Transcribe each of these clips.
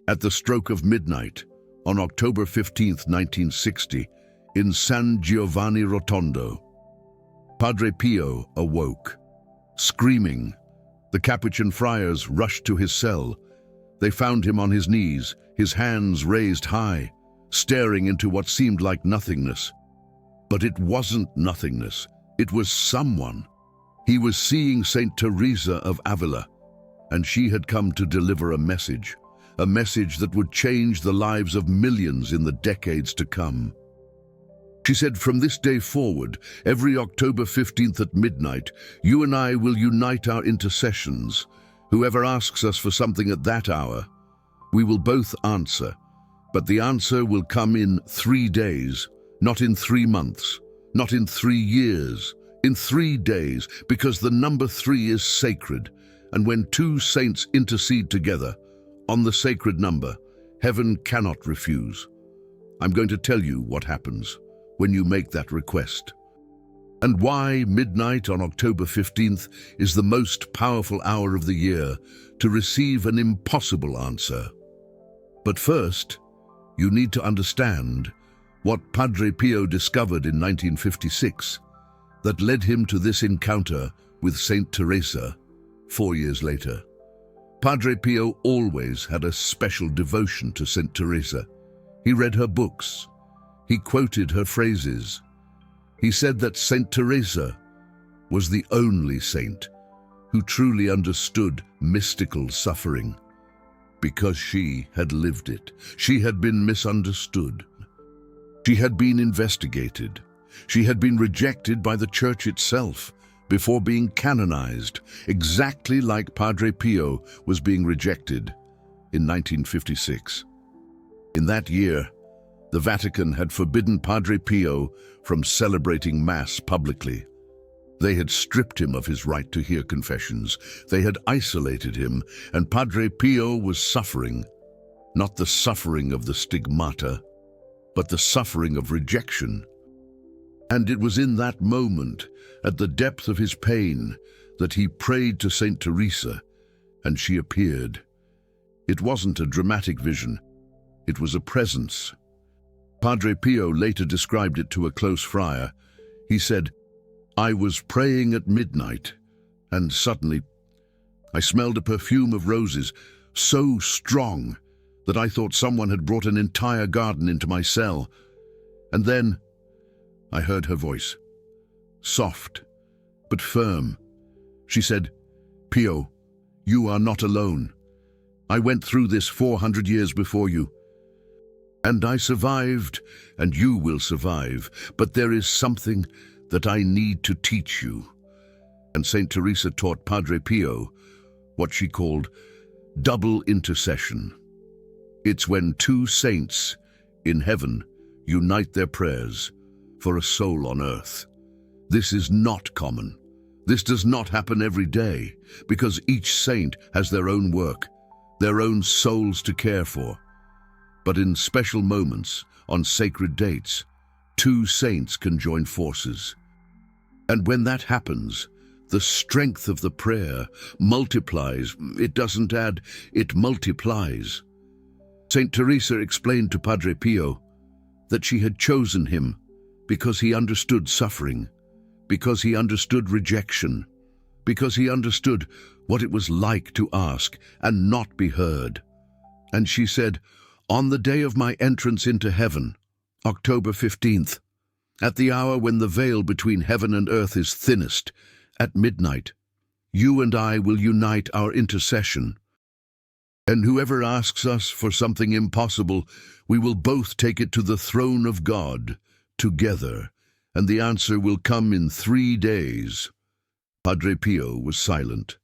At the stroke of midnight, on October 15, 1960, in San Giovanni Rotondo, Padre Pio awoke. Screaming, the Capuchin friars rushed to his cell. They found him on his knees, his hands raised high, staring into what seemed like nothingness. But it wasn't nothingness, it was someone. He was seeing Saint Teresa of Avila, and she had come to deliver a message that would change the lives of millions in the decades to come. She said, "From this day forward, every October 15th at midnight, you and I will unite our intercessions. Whoever asks us for something at that hour, we will both answer. But the answer will come in 3 days, not in 3 months, not in 3 years, in 3 days, because the number 3 is sacred. And when 2 saints intercede together on the sacred number, heaven cannot refuse. I'm going to tell you what happens when you make that request, and why midnight on October 15th is the most powerful hour of the year to receive an impossible answer. But first, you need to understand what Padre Pio discovered in 1956 that led him to this encounter with Saint Teresa 4 years later. Padre Pio always had a special devotion to Saint Teresa. He read her books. He quoted her phrases. He said that Saint Teresa was the only saint who truly understood mystical suffering, because she had lived it. She had been misunderstood. She had been investigated. She had been rejected by the Church itself before being canonized, exactly like Padre Pio was being rejected in 1956. In that year, the Vatican had forbidden Padre Pio from celebrating Mass publicly. They had stripped him of his right to hear confessions. They had isolated him, and Padre Pio was suffering, not the suffering of the stigmata, but the suffering of rejection. And it was in that moment, at the depth of his pain, that he prayed to Saint Teresa, and she appeared. It wasn't a dramatic vision, it was a presence. Padre Pio later described it to a close friar. He said, "I was praying at midnight, and suddenly I smelled a perfume of roses so strong that I thought someone had brought an entire garden into my cell. And then I heard her voice, soft but firm. She said, 'Pio, you are not alone. I went through this 400 years before you. And I survived, and you will survive. But there is something that I need to teach you.' And Saint Teresa taught Padre Pio what she called double intercession. It's when 2 saints in heaven unite their prayers for a soul on earth. This is not common. This does not happen every day, because each saint has their own work, their own souls to care for. But in special moments, on sacred dates, 2 saints can join forces. And when that happens, the strength of the prayer multiplies. It doesn't add, it multiplies. Saint Teresa explained to Padre Pio that she had chosen him because he understood suffering, because he understood rejection, because he understood what it was like to ask and not be heard. And she said, "On the day of my entrance into heaven, October 15th, at the hour when the veil between heaven and earth is thinnest, at midnight, you and I will unite our intercession. And whoever asks us for something impossible, we will both take it to the throne of God together, and the answer will come in 3 days." Padre Pio was silent,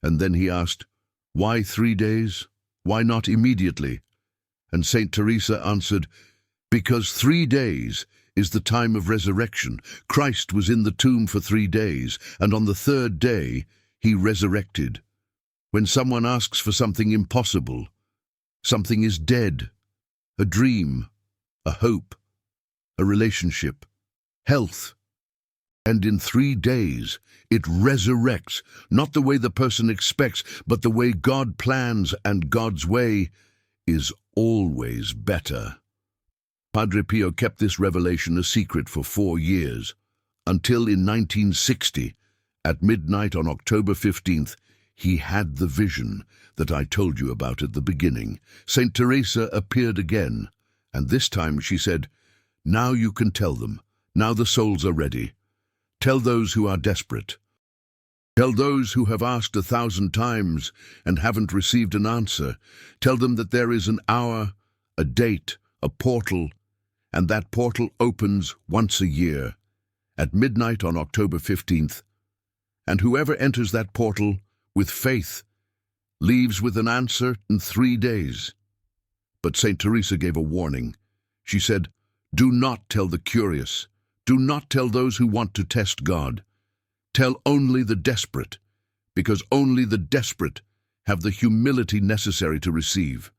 and then he asked, "Why 3 days? Why not immediately?" And Saint Teresa answered, "Because 3 days is the time of resurrection. Christ was in the tomb for 3 days, and on the 3rd day he resurrected. When someone asks for something impossible, something is dead, a dream, a hope, a relationship, health. And in 3 days, it resurrects, not the way the person expects, but the way God plans, and God's way is always better. Padre Pio kept this revelation a secret for 4 years, until in 1960, at midnight on October 15th, he had the vision that I told you about at the beginning. Saint Teresa appeared again, and this time she said, "Now you can tell them. Now the souls are ready. Tell those who are desperate. Tell those who have asked 1,000 times and haven't received an answer. Tell them that there is an hour, a date, a portal, and that portal opens once a year, at midnight on October 15th. And whoever enters that portal with faith leaves with an answer in 3 days." But Saint Teresa gave a warning. She said, "Do not tell the curious. Do not tell those who want to test God. Tell only the desperate, because only the desperate have the humility necessary to receive."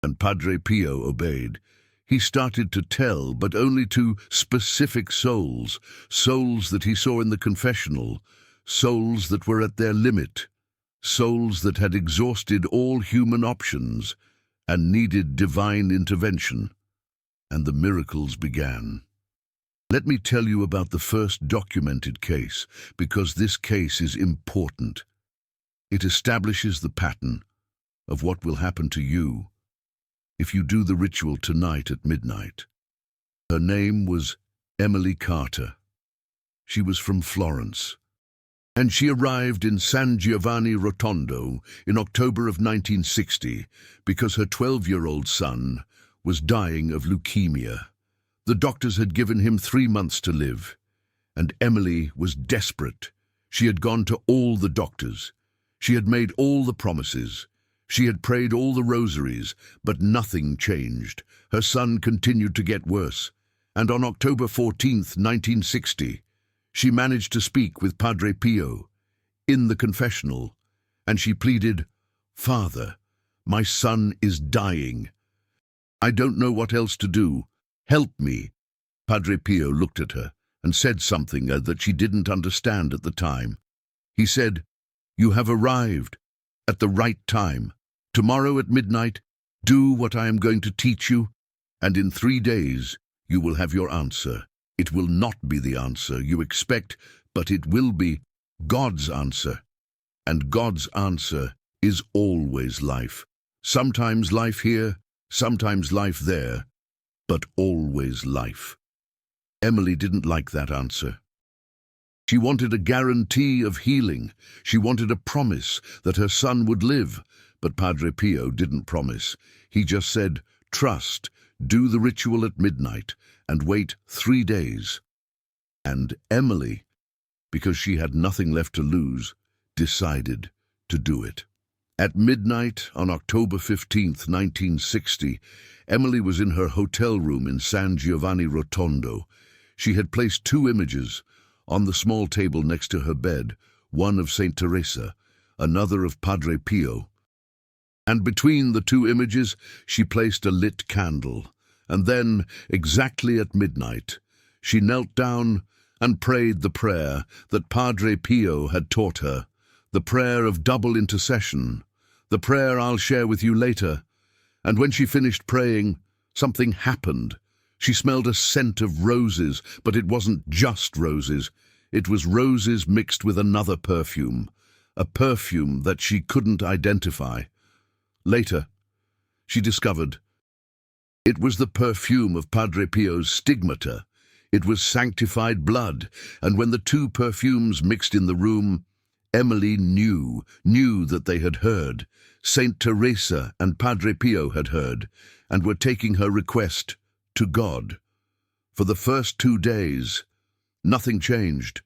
And Padre Pio obeyed. He started to tell, but only to specific souls, souls that he saw in the confessional, souls that were at their limit, souls that had exhausted all human options and needed divine intervention. And the miracles began. Let me tell you about the first documented case, because this case is important. It establishes the pattern of what will happen to you if you do the ritual tonight at midnight. Her name was Emily Carter. She was from Florence, and she arrived in San Giovanni Rotondo in October of 1960 because her 12-year-old son was dying of leukemia. The doctors had given him 3 months to live, and Emily was desperate. She had gone to all the doctors. She had made all the promises. She had prayed all the rosaries, but nothing changed. Her son continued to get worse, and on October 14th, 1960, she managed to speak with Padre Pio in the confessional, and she pleaded, "Father, my son is dying. I don't know what else to do. Help me." Padre Pio looked at her and said something that she didn't understand at the time. He said, "You have arrived at the right time. Tomorrow at midnight, do what I am going to teach you, and in 3 days you will have your answer. It will not be the answer you expect, but it will be God's answer. And God's answer is always life. Sometimes life here, sometimes life there, but always life." Emily didn't like that answer. She wanted a guarantee of healing. She wanted a promise that her son would live. But Padre Pio didn't promise. He just said, "Trust, do the ritual at midnight, and wait 3 days." And Emily, because she had nothing left to lose, decided to do it. At midnight on October 15th, 1960, Emily was in her hotel room in San Giovanni Rotondo. She had placed 2 images on the small table next to her bed, one of Saint Teresa, another of Padre Pio. And between the 2 images, she placed a lit candle. And then, exactly at midnight, she knelt down and prayed the prayer that Padre Pio had taught her, the prayer of double intercession, the prayer I'll share with you later. And when she finished praying, something happened. She smelled a scent of roses, but it wasn't just roses. It was roses mixed with another perfume, a perfume that she couldn't identify. Later, she discovered it was the perfume of Padre Pio's stigmata. It was sanctified blood, and when the 2 perfumes mixed in the room, Emily knew that they had heard. Saint Teresa and Padre Pio had heard, and were taking her request to God. For the first 2 days, nothing changed.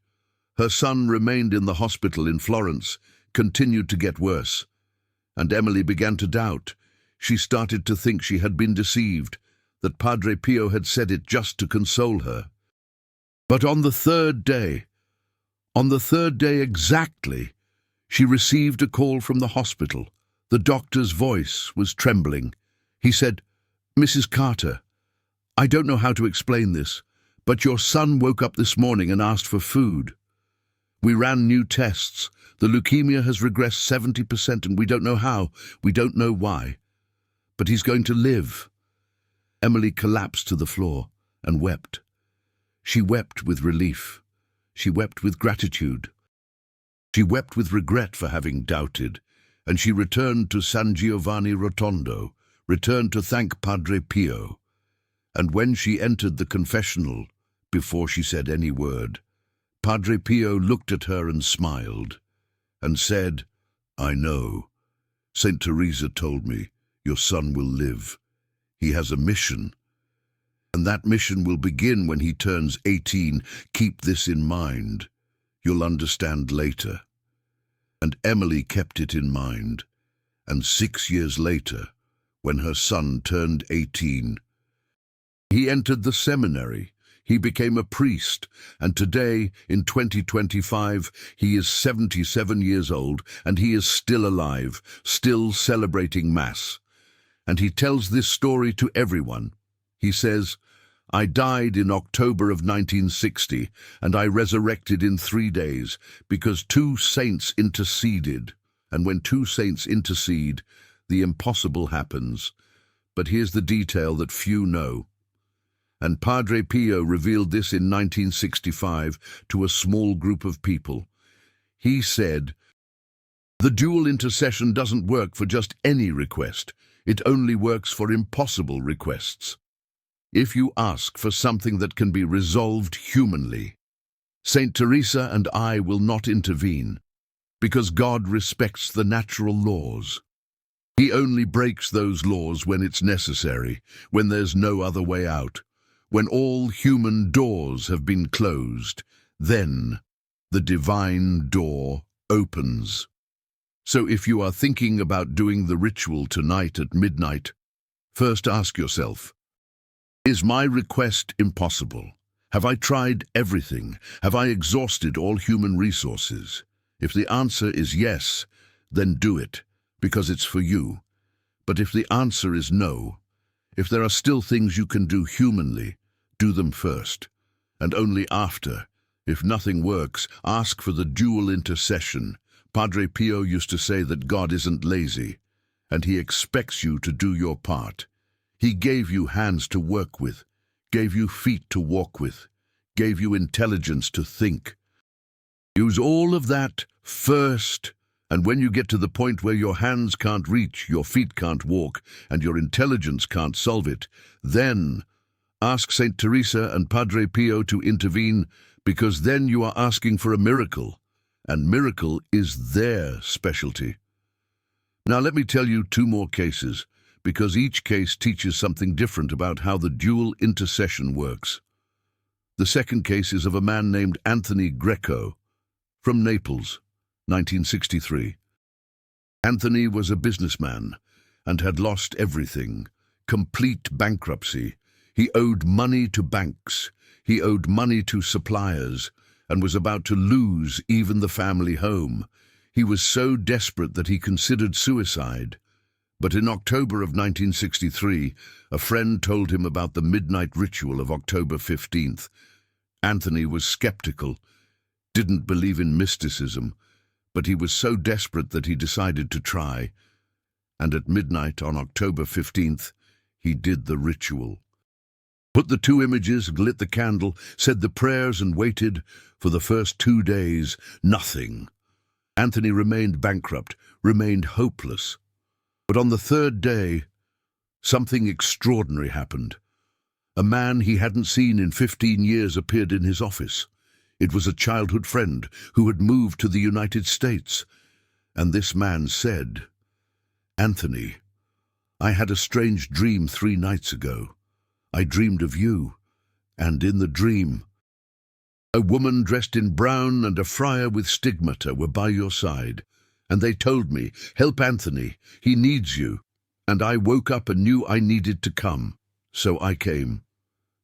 Her son remained in the hospital in Florence, continued to get worse, and Emily began to doubt. She started to think she had been deceived, that Padre Pio had said it just to console her. But on the third day exactly, she received a call from the hospital. The doctor's voice was trembling. He said, "Mrs. Carter, I don't know how to explain this, but your son woke up this morning and asked for food. We ran new tests. The leukemia has regressed 70% and we don't know how. We don't know why. but he's going to live." Emily collapsed to the floor and wept. She wept with relief. She wept with gratitude. She wept with regret for having doubted, and she returned to San Giovanni Rotondo, returned to thank Padre Pio. And when she entered the confessional, before she said any word, Padre Pio looked at her and smiled, and said, "I know. Saint Teresa told me, your son will live. He has a mission, and that mission will begin when he turns 18. Keep this in mind. You'll understand later." And Emily kept it in mind, and 6 years later, when her son turned 18, he entered the seminary. He became a priest, and today, in 2025, he is 77 years old, and he is still alive, still celebrating Mass. And he tells this story to everyone. He says, "I died in October of 1960, and I resurrected in 3 days, because 2 saints interceded. And when 2 saints intercede, the impossible happens." But here's the detail that few know. And Padre Pio revealed this in 1965 to a small group of people. He said, "The dual intercession doesn't work for just any request. It only works for impossible requests. If you ask for something that can be resolved humanly, Saint Teresa and I will not intervene, because God respects the natural laws. He only breaks those laws when it's necessary, when there's no other way out. When all human doors have been closed, then the divine door opens." So if you are thinking about doing the ritual tonight at midnight, first ask yourself, is my request impossible? Have I tried everything? Have I exhausted all human resources? If the answer is yes, then do it, because it's for you. But if the answer is no, if there are still things you can do humanly, do them first, and only after. If nothing works, ask for the dual intercession. Padre Pio used to say that God isn't lazy, and he expects you to do your part. He gave you hands to work with, gave you feet to walk with, gave you intelligence to think. Use all of that first, and when you get to the point where your hands can't reach, your feet can't walk, and your intelligence can't solve it, then ask Saint Teresa and Padre Pio to intervene, because then you are asking for a miracle, and miracle is their specialty. Now let me tell you 2 more cases, because each case teaches something different about how the dual intercession works. The second case is of a man named Anthony Greco, from Naples, 1963. Anthony was a businessman and had lost everything, complete bankruptcy. He owed money to banks, he owed money to suppliers, and was about to lose even the family home. He was so desperate that he considered suicide. But in October of 1963, a friend told him about the midnight ritual of October 15th. Anthony was skeptical, didn't believe in mysticism, but he was so desperate that he decided to try. And at midnight on October 15th, he did the ritual. Put the 2 images, lit the candle, said the prayers and waited. For the first 2 days, nothing. Anthony remained bankrupt, remained hopeless. But on the 3rd day, something extraordinary happened. A man he hadn't seen in 15 years appeared in his office. It was a childhood friend who had moved to the United States. And this man said, "Anthony, I had a strange dream 3 nights ago. I dreamed of you, and in the dream, a woman dressed in brown and a friar with stigmata were by your side, and they told me, 'Help Anthony, he needs you.' And I woke up and knew I needed to come, so I came.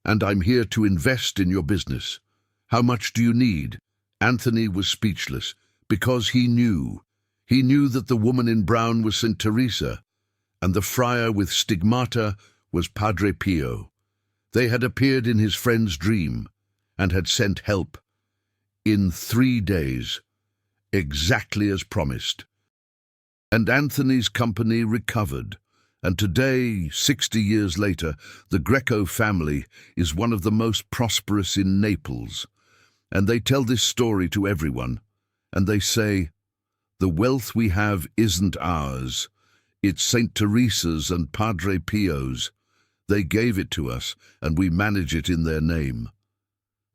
And I'm here to invest in your business. How much do you need?" Anthony was speechless, because he knew. He knew that the woman in brown was Saint Teresa, and the friar with stigmata was Padre Pio. They had appeared in his friend's dream and had sent help. In 3 days, exactly as promised. And Anthony's company recovered, And today, 60 years later, the Greco family is one of the most prosperous in Naples. And they tell this story to everyone. And they say, the wealth we have isn't ours. It's Saint Teresa's and Padre Pio's. They gave it to us, and we manage it in their name.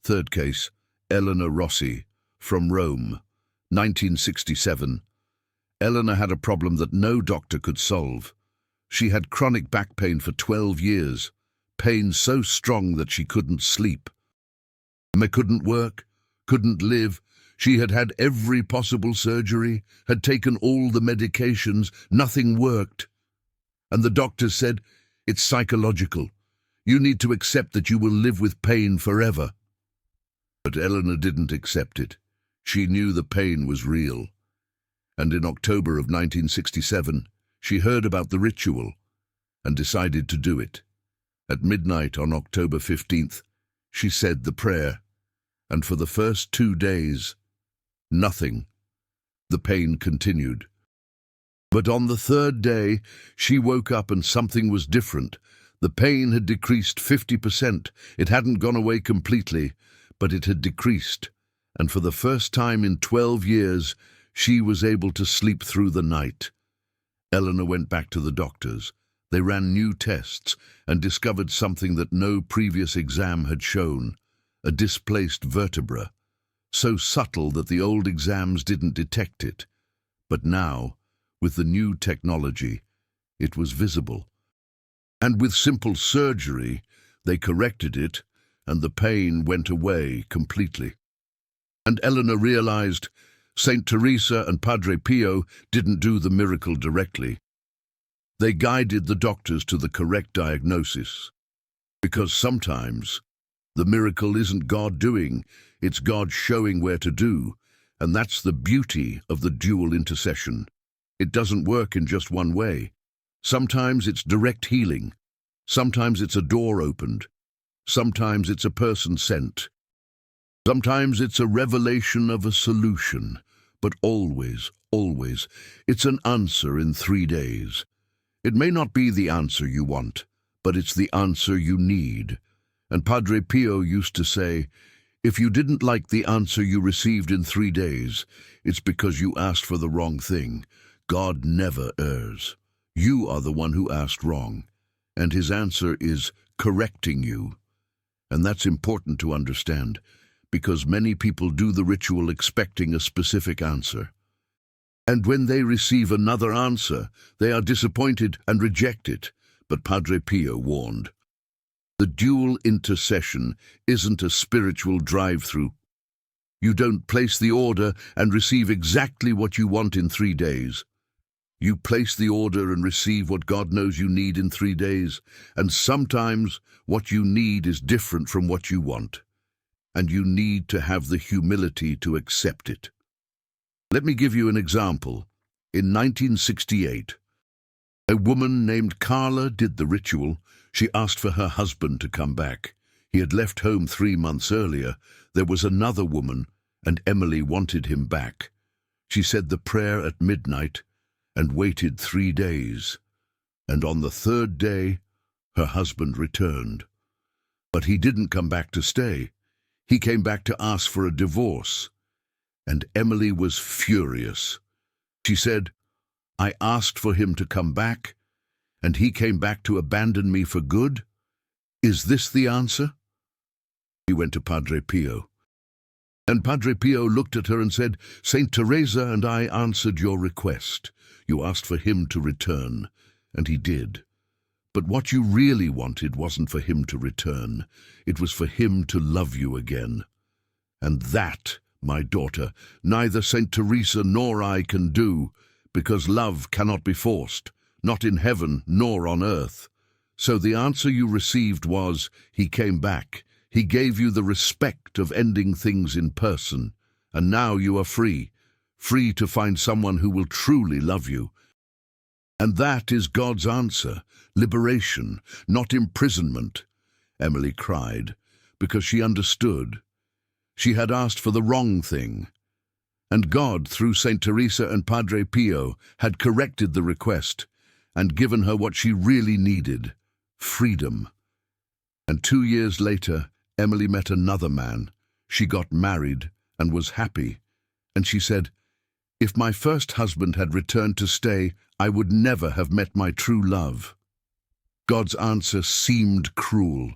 Third case, Eleanor Rossi, from Rome, 1967. Eleanor had a problem that no doctor could solve. She had chronic back pain for 12 years, pain so strong that she couldn't sleep. Couldn't work, couldn't live. She had had every possible surgery, had taken all the medications, nothing worked. And the doctors said, it's psychological. You need to accept that you will live with pain forever. But Eleanor didn't accept it. She knew the pain was real. And in October of 1967, she heard about the ritual and decided to do it. At midnight on October 15th, she said the prayer, and for the first 2 days, nothing. The pain continued. But on the third day, she woke up and something was different. The pain had decreased 50%. It hadn't gone away completely, but it had decreased. And for the first time in 12 years, she was able to sleep through the night. Eleanor went back to the doctors. They ran new tests and discovered something that no previous exam had shown, a displaced vertebra, so subtle that the old exams didn't detect it. But now, with the new technology, it was visible. And with simple surgery, they corrected it, and the pain went away completely. And Eleanor realized Saint Teresa and Padre Pio didn't do the miracle directly. They guided the doctors to the correct diagnosis. Because sometimes the miracle isn't God doing, it's God showing where to do, and that's the beauty of the dual intercession. It doesn't work in just one way. Sometimes it's direct healing. Sometimes it's a door opened. Sometimes it's a person sent. Sometimes it's a revelation of a solution. But always, always, it's an answer in 3 days. It may not be the answer you want, but it's the answer you need. And Padre Pio used to say, if you didn't like the answer you received in 3 days, it's because you asked for the wrong thing. God never errs. You are the one who asked wrong, and his answer is correcting you. And that's important to understand, because many people do the ritual expecting a specific answer. And when they receive another answer, they are disappointed and reject it. But Padre Pio warned, the dual intercession isn't a spiritual drive-through. You don't place the order and receive exactly what you want in 3 days. You place the order and receive what God knows you need in 3 days, and sometimes what you need is different from what you want, and you need to have the humility to accept it. Let me give you an example. In 1968, a woman named Carla did the ritual. She asked for her husband to come back. He had left home 3 months earlier. There was another woman, and Emily wanted him back. She said the prayer at midnight and waited 3 days. And on the 3rd day, her husband returned. But he didn't come back to stay. He came back to ask for a divorce. And Emily was furious. She said, I asked for him to come back, and he came back to abandon me for good? Is this the answer? He went to Padre Pio. And Padre Pio looked at her and said, Saint Teresa and I answered your request. You asked for him to return, and he did. But what you really wanted wasn't for him to return. It was for him to love you again. And that, my daughter, neither Saint Teresa nor I can do, because love cannot be forced, not in heaven nor on earth. So the answer you received was, he came back. He gave you the respect of ending things in person, and now you are free, free to find someone who will truly love you. And that is God's answer, liberation, not imprisonment. Emily cried, because she understood. She had asked for the wrong thing. And God, through Saint Teresa and Padre Pio, had corrected the request, and given her what she really needed, freedom. And 2 years later, Emily met another man. She got married and was happy. And she said, "If my first husband had returned to stay, I would never have met my true love." God's answer seemed cruel,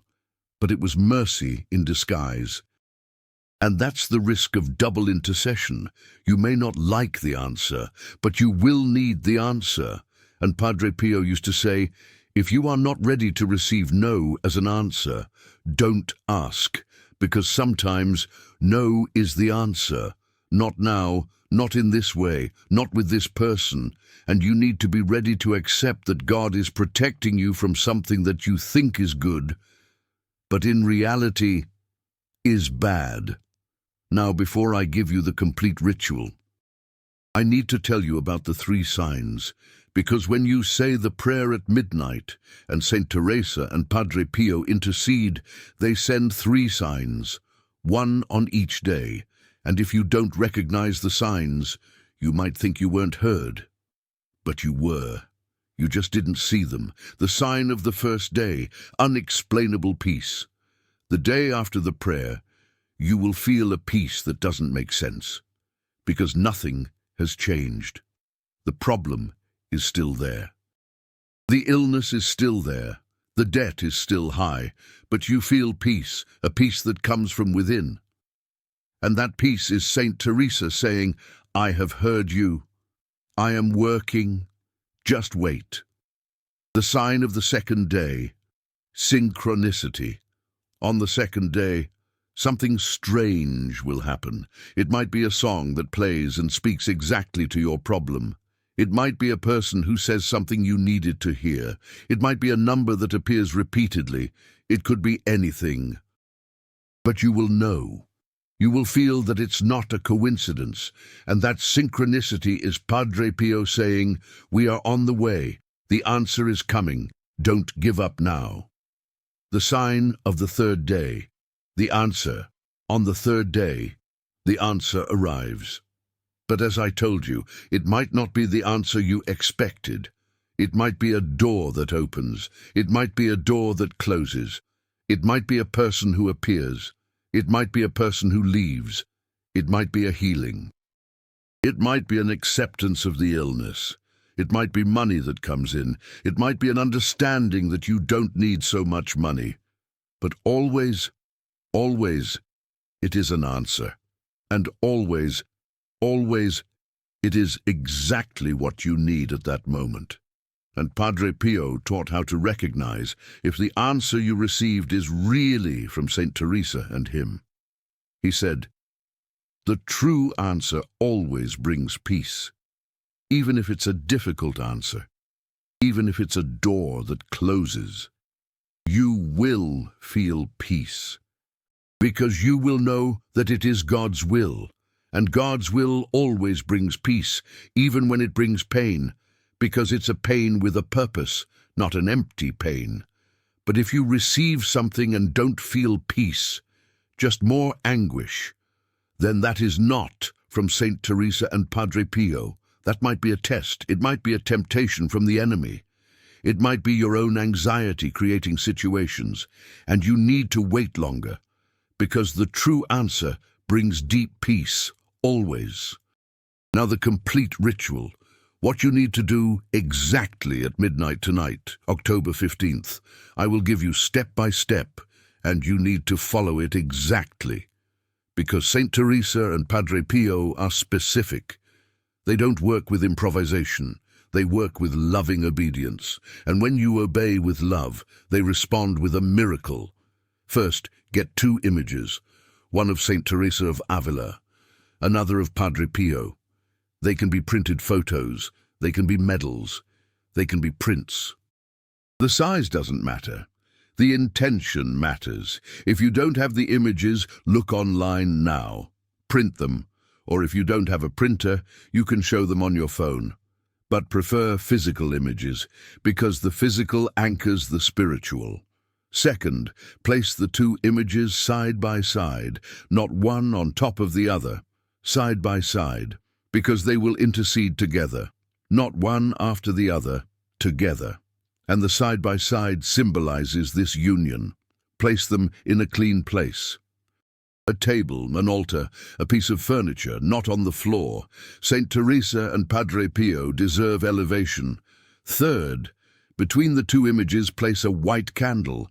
but it was mercy in disguise. And that's the risk of double intercession. You may not like the answer, but you will need the answer. And Padre Pio used to say, if you are not ready to receive no as an answer, don't ask, because sometimes no is the answer. Not now, not in this way, not with this person, and you need to be ready to accept that God is protecting you from something that you think is good, but in reality is bad. Now, before I give you the complete ritual, I need to tell you about the 3 signs, because when you say the prayer at midnight and Saint Teresa and Padre Pio intercede, they send 3 signs, 1 on each day, and if you don't recognize the signs, you might think you weren't heard. But you were. You just didn't see them. The sign of the first day, unexplainable peace. The day after the prayer, you will feel a peace that doesn't make sense, because nothing has changed. The problem is still there. The illness is still there. The debt is still high, but you feel peace, a peace that comes from within. And that peace is Saint Teresa saying, I have heard you. I am working. Just wait. The sign of the second day, synchronicity. On the second day, something strange will happen. It might be a song that plays and speaks exactly to your problem. It might be a person who says something you needed to hear. It might be a number that appears repeatedly. It could be anything. But you will know. You will feel that it's not a coincidence, and that synchronicity is Padre Pio saying, we are on the way. The answer is coming. Don't give up now. The sign of the third day. The answer. On the third day, the answer arrives. But as I told you, it might not be the answer you expected. It might be a door that opens. It might be a door that closes. It might be a person who appears. It might be a person who leaves. It might be a healing. It might be an acceptance of the illness. It might be money that comes in. It might be an understanding that you don't need so much money. But always, it is an answer. And always, it is exactly what you need at that moment. And Padre Pio taught how to recognize if the answer you received is really from Saint Teresa and him. He said, the true answer always brings peace, even if it's a difficult answer, even if it's a door that closes. You will feel peace, because you will know that it is God's will, and God's will always brings peace, even when it brings pain, because it's a pain with a purpose, not an empty pain. But if you receive something and don't feel peace, just more anguish, then that is not from Saint Teresa and Padre Pio. That might be a test. It might be a temptation from the enemy. It might be your own anxiety creating situations, and you need to wait longer, because the true answer brings deep peace, always. Now the complete ritual. What you need to do exactly at midnight tonight, October 15th, I will give you step by step, and you need to follow it exactly. Because Saint Teresa and Padre Pio are specific. They don't work with improvisation. They work with loving obedience. And when you obey with love, they respond with a miracle. First, get 2 images, one of Saint Teresa of Avila, another of Padre Pio. They can be printed photos, they can be medals, they can be prints. The size doesn't matter. The intention matters. If you don't have the images, look online now. Print them, or if you don't have a printer, you can show them on your phone. But prefer physical images, because the physical anchors the spiritual. Second, place the 2 images side by side, not one on top of the other, side by side, because they will intercede together, not one after the other, together. And the side-by-side symbolizes this union. Place them in a clean place. A table, an altar, a piece of furniture, not on the floor. Saint Teresa and Padre Pio deserve elevation. Third, between the two images place a white candle.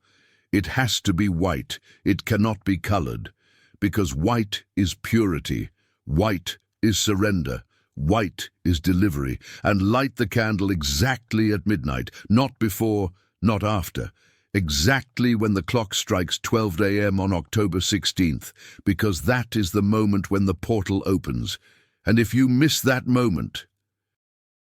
It has to be white, it cannot be colored, because white is purity, white is surrender, white is delivery, and light the candle exactly at midnight, not before, not after. Exactly when the clock strikes 12 a.m. on October 16th, because that is the moment when the portal opens. And if you miss that moment,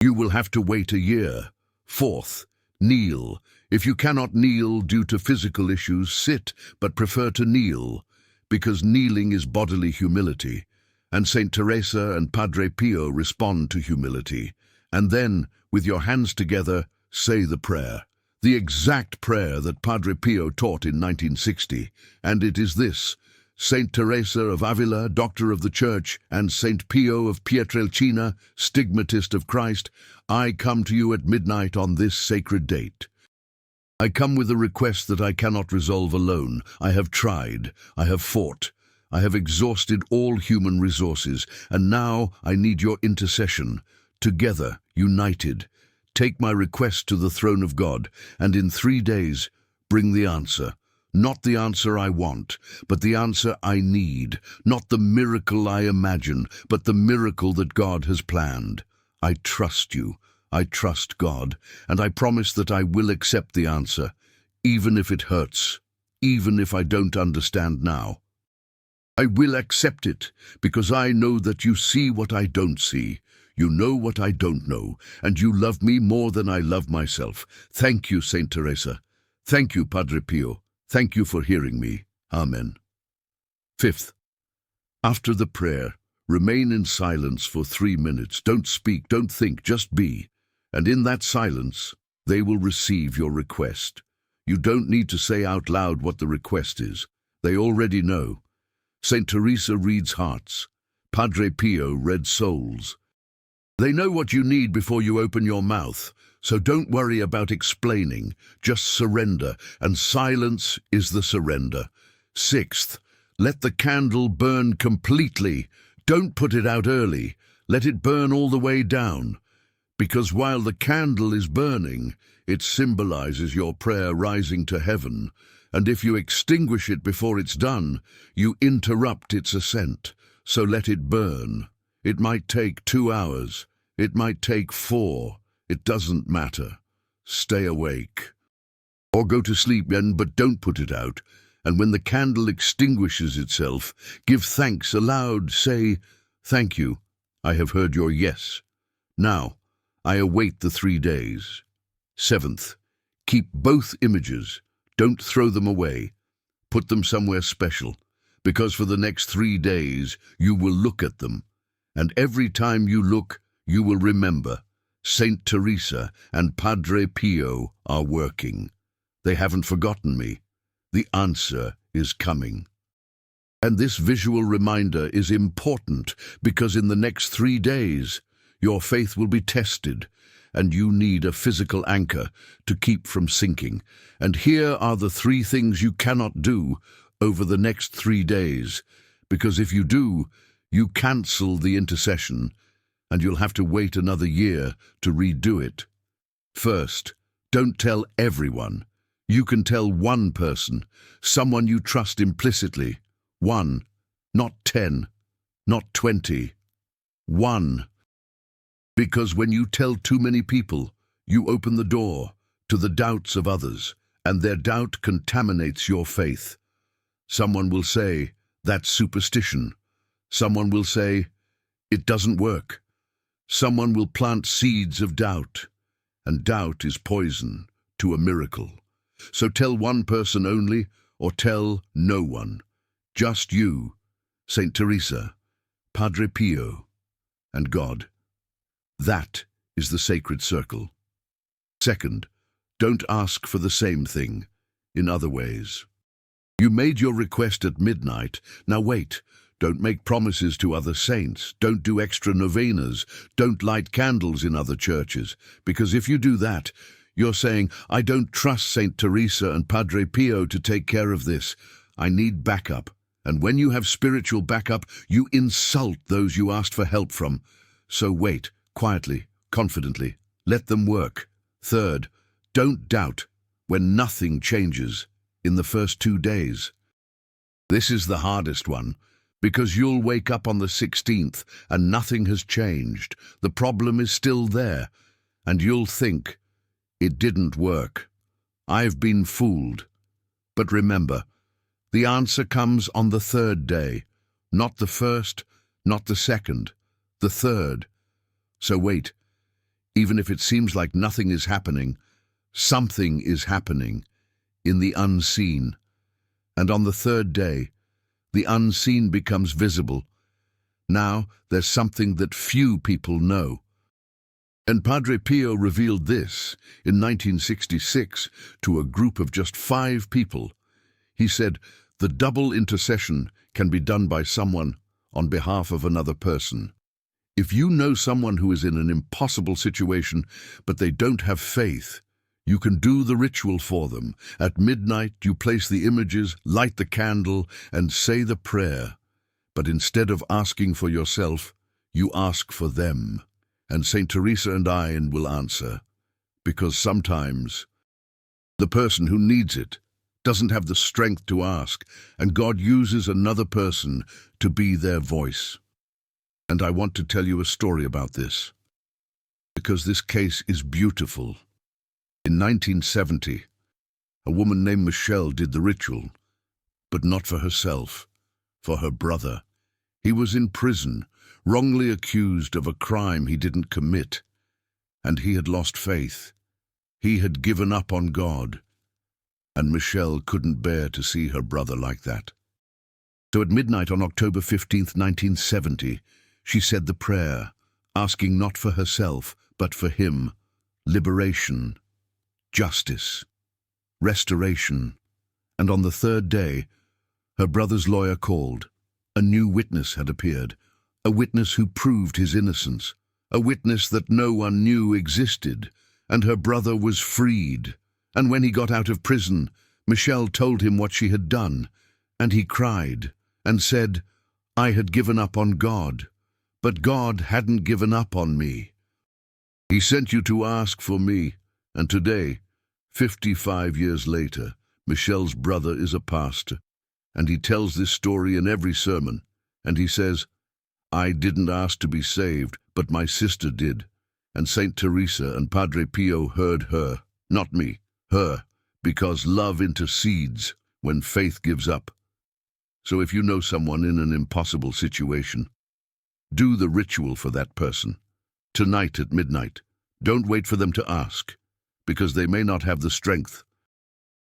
you will have to wait a year. Fourth, kneel. If you cannot kneel due to physical issues, sit, but prefer to kneel, because kneeling is bodily humility. And Saint Teresa and Padre Pio respond to humility. And then, with your hands together, say the prayer. The exact prayer that Padre Pio taught in 1960, and it is this: Saint Teresa of Avila, Doctor of the Church, and Saint Pio of Pietrelcina, Stigmatist of Christ, I come to you at midnight on this sacred date. I come with a request that I cannot resolve alone. I have tried, I have fought, I have exhausted all human resources, and now I need your intercession. Together, united, take my request to the throne of God, and in 3 days, bring the answer. Not the answer I want, but the answer I need. Not the miracle I imagine, but the miracle that God has planned. I trust you. I trust God, and I promise that I will accept the answer, even if it hurts, even if I don't understand now. I will accept it, because I know that you see what I don't see. You know what I don't know, and you love me more than I love myself. Thank you, Saint Teresa. Thank you, Padre Pio. Thank you for hearing me. Amen. Fifth, after the prayer, remain in silence for 3 minutes. Don't speak, don't think, just be. And in that silence, they will receive your request. You don't need to say out loud what the request is. They already know. Saint Teresa reads hearts. Padre Pio read souls. They know what you need before you open your mouth, so don't worry about explaining, just surrender, and silence is the surrender. Sixth, let the candle burn completely. Don't put it out early. Let it burn all the way down, because while the candle is burning, it symbolizes your prayer rising to heaven, and if you extinguish it before it's done, you interrupt its ascent. So let it burn. It might take 2 hours. It might take 4. It doesn't matter. Stay awake. Or go to sleep then, but don't put it out. And when the candle extinguishes itself, give thanks aloud. Say, "Thank you. I have heard your yes. Now, I await the 3 days." Seventh, keep both images. Don't throw them away. Put them somewhere special, because for the next 3 days you will look at them. And every time you look, you will remember, Saint Teresa and Padre Pio are working. They haven't forgotten me. The answer is coming. And this visual reminder is important because in the next 3 days, your faith will be tested, and you need a physical anchor to keep from sinking. And here are the 3 things you cannot do over the next 3 days, because if you do, you cancel the intercession, and you'll have to wait another year to redo it. First, don't tell everyone. You can tell one person, someone you trust implicitly. 1, not 10, not 20. 1. Because when you tell too many people, you open the door to the doubts of others, and their doubt contaminates your faith. Someone will say, "That's superstition." Someone will say, "It doesn't work." Someone will plant seeds of doubt, and doubt is poison to a miracle. So tell one person only, or tell no one. Just you, Saint Teresa, Padre Pio, and God. That is the sacred circle. Second, don't ask for the same thing in other ways. You made your request at midnight. Now wait. Don't make promises to other saints. Don't do extra novenas. Don't light candles in other churches. Because if you do that, you're saying, I don't trust Saint Teresa and Padre Pio to take care of this. I need backup. And when you have spiritual backup, you insult those you asked for help from. So wait, quietly, confidently. Let them work. Third, don't doubt when nothing changes in the first 2 days. This is the hardest one, because you'll wake up on the 16th and nothing has changed. The problem is still there, and you'll think, it didn't work. I've been fooled. But remember, the answer comes on the 3rd day, not the 1st, not the 2nd, the 3rd. So wait, even if it seems like nothing is happening, something is happening in the unseen. And on the 3rd day, the unseen becomes visible. Now there's something that few people know. And Padre Pio revealed this in 1966 to a group of just 5 people. He said, the double intercession can be done by someone on behalf of another person. If you know someone who is in an impossible situation, but they don't have faith, you can do the ritual for them. At midnight, you place the images, light the candle, and say the prayer. But instead of asking for yourself, you ask for them. And Saint Teresa and I will answer. Because sometimes the person who needs it doesn't have the strength to ask, and God uses another person to be their voice. And I want to tell you a story about this, because this case is beautiful. In 1970, a woman named Michelle did the ritual, but not for herself, for her brother. He was in prison, wrongly accused of a crime he didn't commit, and he had lost faith. He had given up on God, and Michelle couldn't bear to see her brother like that. So at midnight on October 15th, 1970, she said the prayer, asking not for herself, but for him, liberation, justice, restoration. And on the 3rd day, her brother's lawyer called. A new witness had appeared, a witness who proved his innocence, a witness that no one knew existed, and her brother was freed. And when he got out of prison, Michelle told him what she had done, and he cried and said, I had given up on God, but God hadn't given up on me. He sent you to ask for me, and today, 55 years later, Michelle's brother is a pastor, and he tells this story in every sermon, and he says, I didn't ask to be saved, but my sister did, and Saint Teresa and Padre Pio heard her, not me, her, because love intercedes when faith gives up. So if you know someone in an impossible situation, do the ritual for that person. Tonight at midnight. Don't wait for them to ask, because they may not have the strength.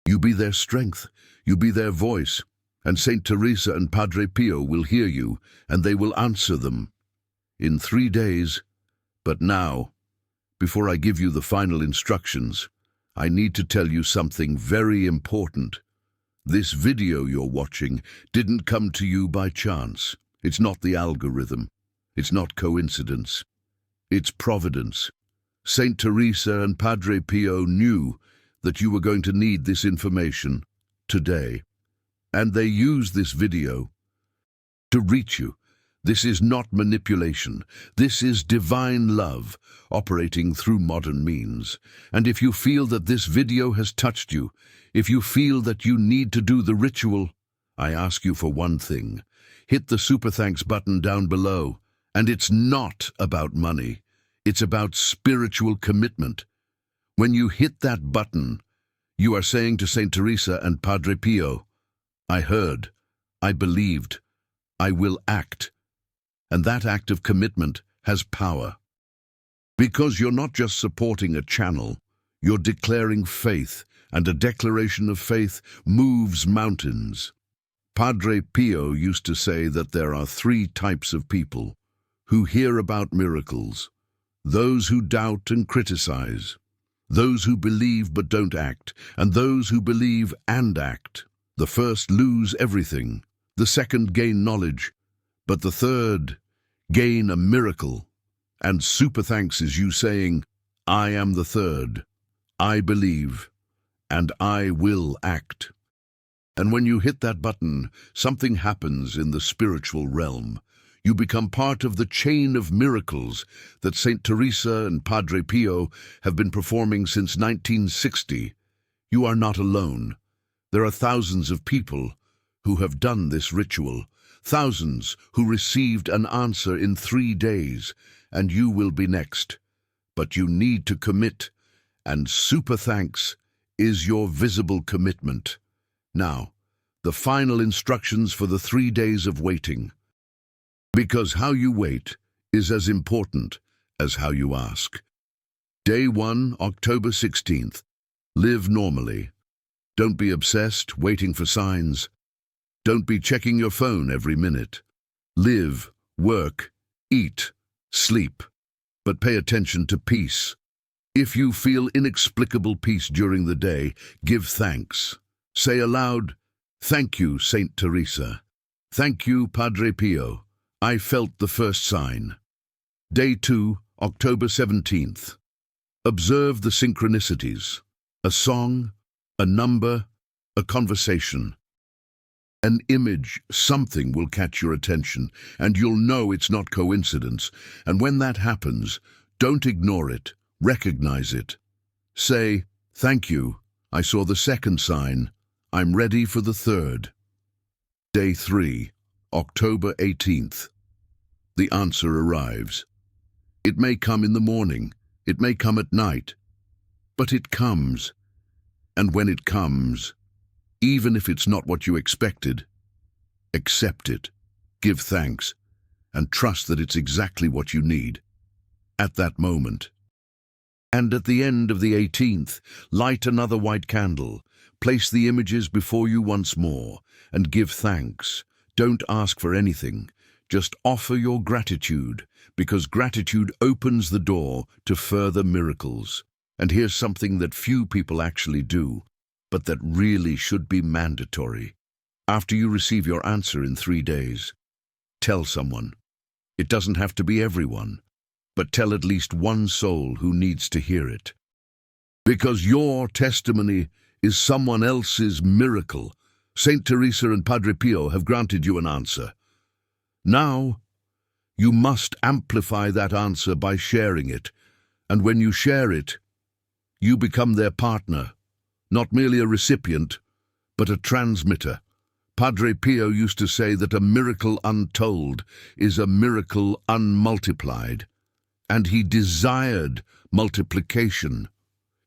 You be their strength, you be their voice, and Saint Teresa and Padre Pio will hear you, and they will answer them. In 3 days, but now, before I give you the final instructions, I need to tell you something very important. This video you're watching didn't come to you by chance. It's not the algorithm. It's not coincidence. It's providence. Saint Teresa and Padre Pio knew that you were going to need this information today, and they used this video to reach you. This is not manipulation. This is divine love operating through modern means. And if you feel that this video has touched you, if you feel that you need to do the ritual, I ask you for one thing. Hit the super thanks button down below. And it's not about money. It's about spiritual commitment. When you hit that button, you are saying to Saint Teresa and Padre Pio, I heard, I believed, I will act. And that act of commitment has power. Because you're not just supporting a channel, you're declaring faith, and a declaration of faith moves mountains. Padre Pio used to say that there are 3 types of people who hear about miracles: those who doubt and criticize, those who believe but don't act, and those who believe and act. The first lose everything, the second gain knowledge, But the third, gain a miracle. And super thanks is you saying, I am the third. I believe, and I will act. And when you hit that button, something happens in the spiritual realm. You become part of the chain of miracles that Saint Teresa and Padre Pio have been performing since 1960. You are not alone. There are thousands of people who have done this ritual, thousands who received an answer in 3 days, and you will be next. But you need to commit, and super thanks is your visible commitment. Now, the final instructions for the 3 days of waiting. Because how you wait is as important as how you ask. Day 1, October 16th. Live normally. Don't be obsessed, waiting for signs. Don't be checking your phone every minute. Live, work, eat, sleep. But pay attention to peace. If you feel inexplicable peace during the day, give thanks. Say aloud, thank you, Saint Teresa. Thank you, Padre Pio. I felt the first sign. Day 2, October 17th. Observe the synchronicities. A song, a number, a conversation. An image, something will catch your attention, and you'll know it's not coincidence. And when that happens, don't ignore it, recognize it. Say, thank you, I saw the second sign. I'm ready for the third. Day 3, October 18th. The answer arrives. It may come in the morning, it may come at night, but it comes. And when it comes, even if it's not what you expected, accept it, give thanks, and trust that it's exactly what you need at that moment. And at the end of the 18th, light another white candle, place the images before you once more, and give thanks. Don't ask for anything, just offer your gratitude, because gratitude opens the door to further miracles. And here's something that few people actually do, but that really should be mandatory. After you receive your answer in 3 days, tell someone. It doesn't have to be everyone, but tell at least one soul who needs to hear it. Because your testimony is someone else's miracle. Saint Teresa and Padre Pio have granted you an answer. Now, you must amplify that answer by sharing it, and when you share it, you become their partner, not merely a recipient, but a transmitter. Padre Pio used to say that a miracle untold is a miracle unmultiplied, and he desired multiplication.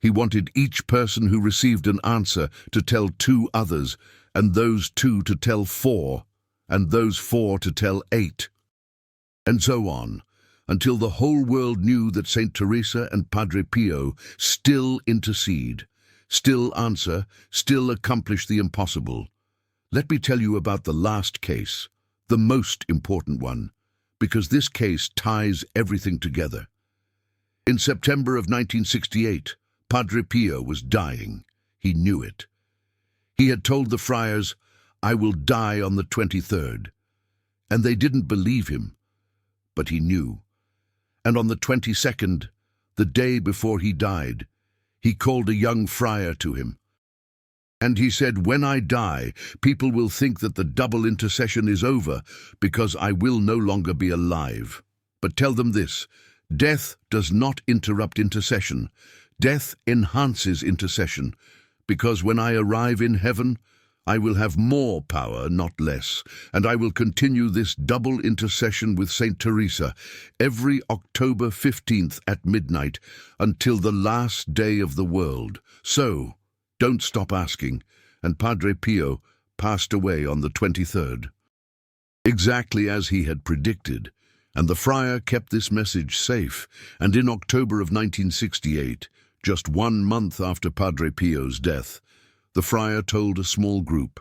He wanted each person who received an answer to tell 2 others, and those 2 to tell 4, and those 4 to tell 8, and so on, until the whole world knew that Saint Teresa and Padre Pio still intercede, still answer, still accomplish the impossible. Let me tell you about the last case, the most important one, because this case ties everything together. In September of 1968, Padre Pio was dying. He knew it. He had told the friars, I will die on the 23rd. And they didn't believe him, but he knew. And on the 22nd, the day before he died, he called a young friar to him. And he said, when I die, people will think that the double intercession is over because I will no longer be alive. But tell them this, death does not interrupt intercession. Death enhances intercession, because when I arrive in heaven, I will have more power, not less, and I will continue this double intercession with Saint Teresa every October 15th at midnight until the last day of the world. So, don't stop asking, and Padre Pio passed away on the 23rd. Exactly as he had predicted, and the friar kept this message safe, and in October of 1968, just 1 month after Padre Pio's death, the friar told a small group,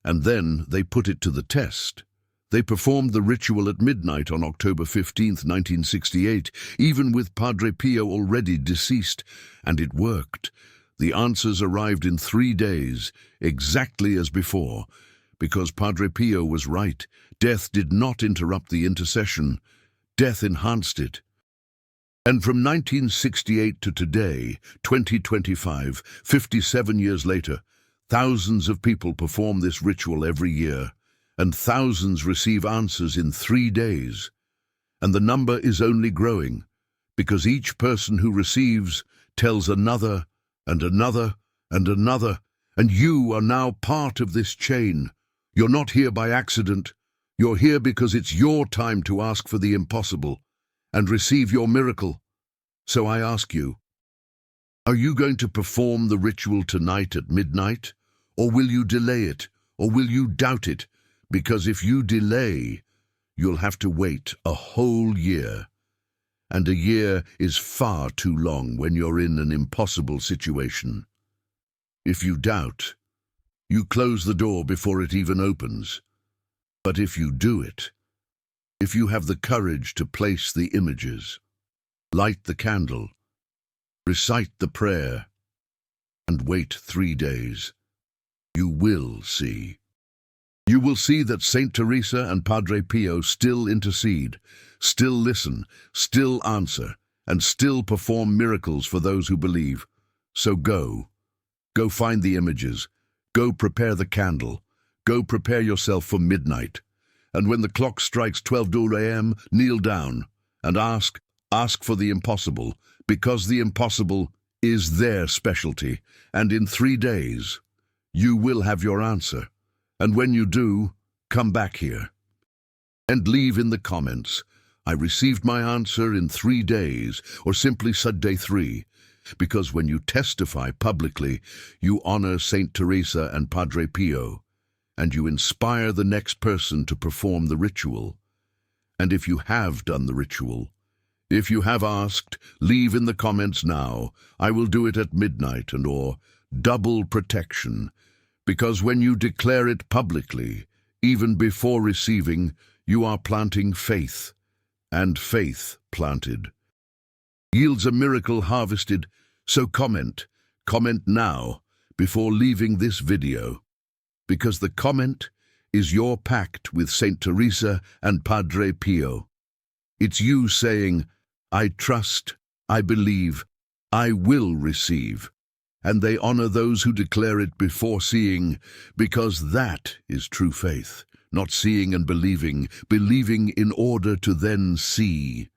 and then they put it to the test. They performed the ritual at midnight on October 15th, 1968, even with Padre Pio already deceased, and it worked. The answers arrived in 3 days, exactly as before, because Padre Pio was right. Death did not interrupt the intercession. Death enhanced it. And from 1968 to today, 2025, 57 years later, thousands of people perform this ritual every year, and thousands receive answers in 3 days. And the number is only growing, because each person who receives tells another and another and another, and you are now part of this chain. You're not here by accident. You're here because it's your time to ask for the impossible and receive your miracle. So I ask you, are you going to perform the ritual tonight at midnight? Or will you delay it? Or will you doubt it? Because if you delay, you'll have to wait a whole year. And a year is far too long when you're in an impossible situation. If you doubt, you close the door before it even opens. But if you do it, if you have the courage to place the images, light the candle, recite the prayer, and wait 3 days, you will see. You will see that Saint Teresa and Padre Pio still intercede, still listen, still answer, and still perform miracles for those who believe. So go find the images, go prepare the candle, go prepare yourself for midnight. And when the clock strikes 12 a.m., kneel down and ask for the impossible, because the impossible is their specialty, and in 3 days, you will have your answer. And when you do, come back here and leave in the comments, I received my answer in 3 days, or simply said day 3, because when you testify publicly, you honor Saint Teresa and Padre Pio, and you inspire the next person to perform the ritual. And if you have done the ritual, if you have asked, leave in the comments now, I will do it at midnight, and or double protection. Because when you declare it publicly, even before receiving, you are planting faith, and faith planted yields a miracle harvested. So comment now before leaving this video, because the comment is your pact with Saint Teresa and Padre Pio. It's you saying, I trust, I believe, I will receive. And they honor those who declare it before seeing, because that is true faith, not seeing and believing, believing in order to then see.